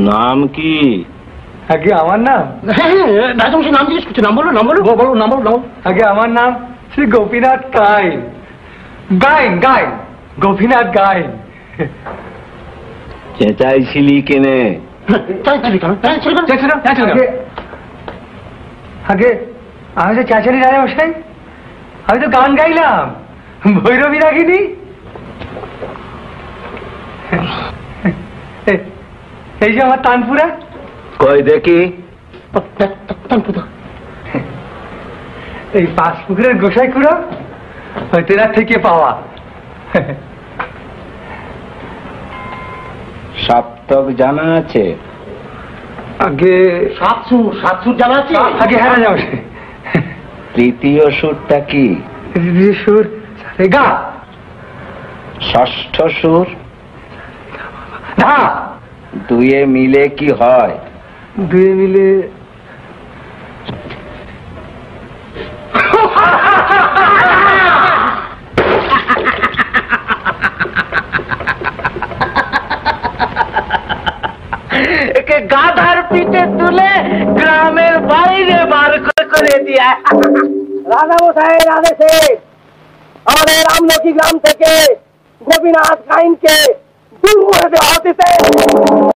নাম কি? আগে আমার নাম? হ্যাঁ, রাজবংশী নাম জিজ্ঞেস করছে। নাম বলো, নাম বলো, বলো নাম বলো, নাম। আগে আমার নাম শ্রী গোপীনাথ গাইন। গাইন গাইন, গোপীনাথ গাইন। চেঁচাইছিলি কেনে? আগে আমি তো চাচারি রাজা মশাই, আমি তো গান গাইলাম, ভৈরবী রাখিনি। এই যে আমার তানপুরা। কই দেখি। এই পাঁচ পুকুরের গোসাই খুঁড়ো, ওই তেনার থেকে পাওয়া। সপ্তক জানা আছে? আগে সাত সুর জানা আছে? আগে হ্যাঁ রাজা মশাই। তৃতীয় সুরটা কি? সুর গা। ষষ্ঠ সুর? ধা। দুয়ে মিলে কি হয়? দুয়ে মিলে একে গাধার পিঠে তুলে গ্রামের বাইরে বার করে দিয়া। রাজা মশাইয়ের আদেশে আমাদের রামলক্ষ্মী গ্রাম থেকে গোপীনাথ গাইনকে দূর করে দেওয়া হতেছে।